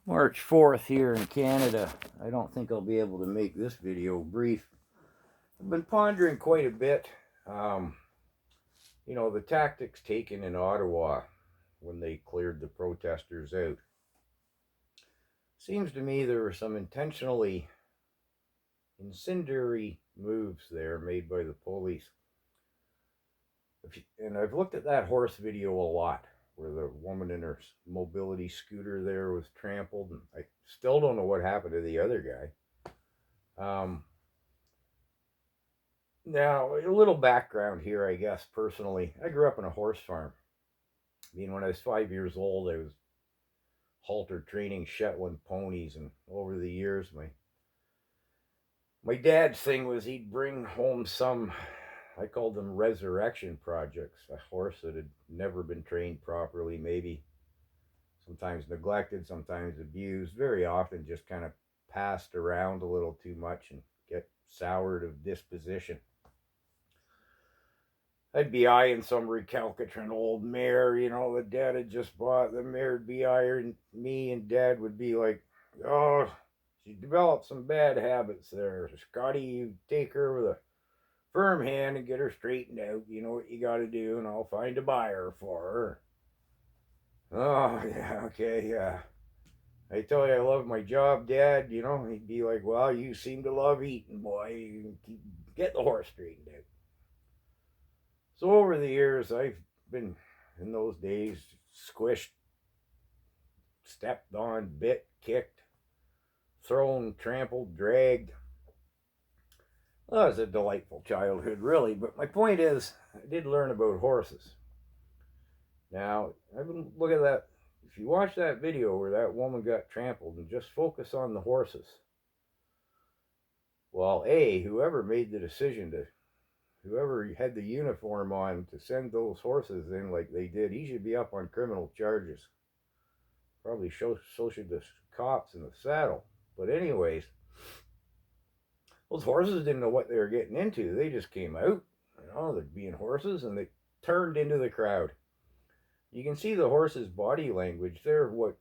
March 4th here in Canada. I don't think I'll be able to make this video brief. I've been pondering quite a bit, the tactics taken in Ottawa when they cleared the protesters out. Seems to me there were some intentionally incendiary moves there made by the police. And I've looked at that horse video a lot, where the woman in her mobility scooter there was trampled, and I still don't know what happened to the other guy. Now, a little background here, I guess, personally. I grew up on a horse farm. When I was 5 years old, I was halter training Shetland ponies, and over the years, my dad's thing was he'd bring home some, I called them resurrection projects, a horse that had never been trained properly, maybe sometimes neglected, sometimes abused, very often just kind of passed around a little too much and get soured of disposition. I'd be eyeing some recalcitrant old mare, that dad had just bought. The mare would be eyeing me, and dad would be like, "Oh, she developed some bad habits there. Scotty, you take her with a firm hand and get her straightened out. You know what you got to do, and I'll find a buyer for her." Oh, yeah, okay, yeah. I tell you, I love my job, Dad. He'd be like, "Well, you seem to love eating, boy. You get the horse straightened out." So over the years, I've been, in those days, squished, stepped on, bit, kicked, thrown, trampled, dragged. Well, it was a delightful childhood, really. But my point is, I did learn about horses. Now, look at that. If you watch that video where that woman got trampled and just focus on the horses, well, whoever made the decision whoever had the uniform on to send those horses in like they did, he should be up on criminal charges. Probably so should the cops in the saddle. But anyways, those horses didn't know what they were getting into. They just came out, they're being horses, and they turned into the crowd. You can see the horses' body language. They're what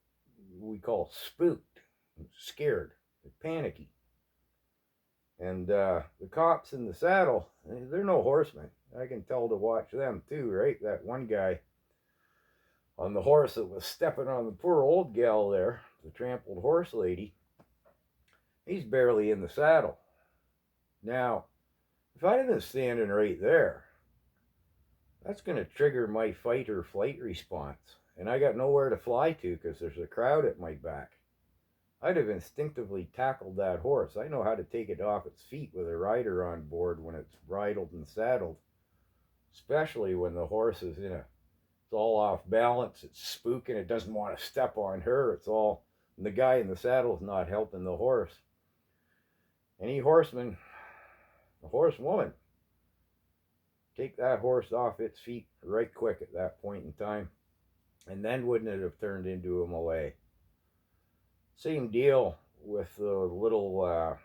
we call spooked, scared, panicky. And the cops in the saddle, they're no horsemen. I can tell to watch them too, right? That one guy on the horse that was stepping on the poor old gal there, the trampled horse lady, he's barely in the saddle. Now, if I'd have been standing right there, that's going to trigger my fight or flight response. And I got nowhere to fly to because there's a crowd at my back. I'd have instinctively tackled that horse. I know how to take it off its feet with a rider on board when it's bridled and saddled, especially when the horse is it's all off balance, it's spooking, it doesn't want to step on her, and the guy in the saddle is not helping the horse. Any horseman, a horsewoman, take that horse off its feet right quick at that point in time, and then wouldn't it have turned into a melee? Same deal with the little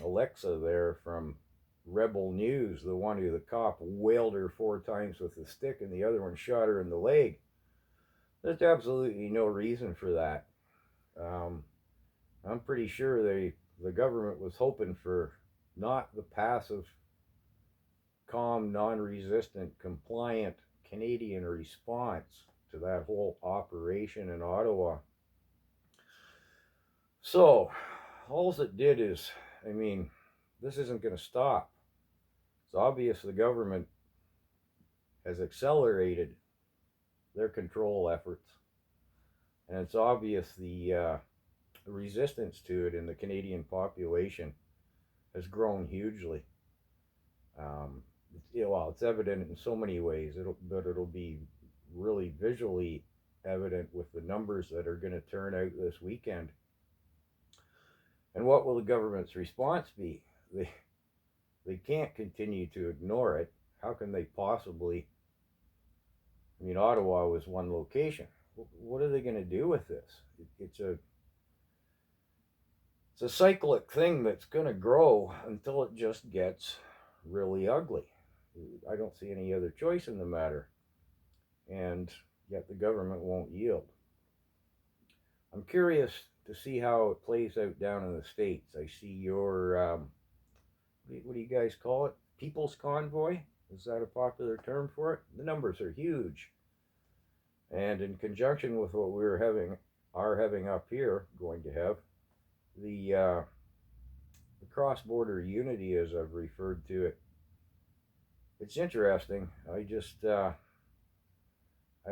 Alexa there from Rebel News, the one who the cop whaled her 4 times with a stick and the other one shot her in the leg. There's absolutely no reason for that. I'm pretty sure the government was hoping for not the passive, calm, non-resistant, compliant Canadian response to that whole operation in Ottawa. So, all it did is, this isn't going to stop. It's obvious the government has accelerated their control efforts, and it's obvious the resistance to it in the Canadian population has grown hugely. It's evident in so many ways, but it'll be really visually evident with the numbers that are going to turn out this weekend. And what will the government's response be? They can't continue to ignore it. How can they possibly? Ottawa was one location. What are they going to do with this? It's a cyclic thing that's going to grow until it just gets really ugly. I don't see any other choice in the matter. And yet the government won't yield. I'm curious to see how it plays out down in the States. I see your, what do you guys call it? People's Convoy? Is that a popular term for it? The numbers are huge. And in conjunction with what are having up here, going to have, the cross-border unity, as I've referred to it. It's interesting. I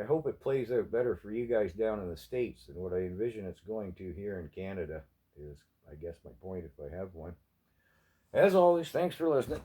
hope it plays out better for you guys down in the States than what I envision it's going to here in Canada, is, I guess, my point if I have one. As always, thanks for listening.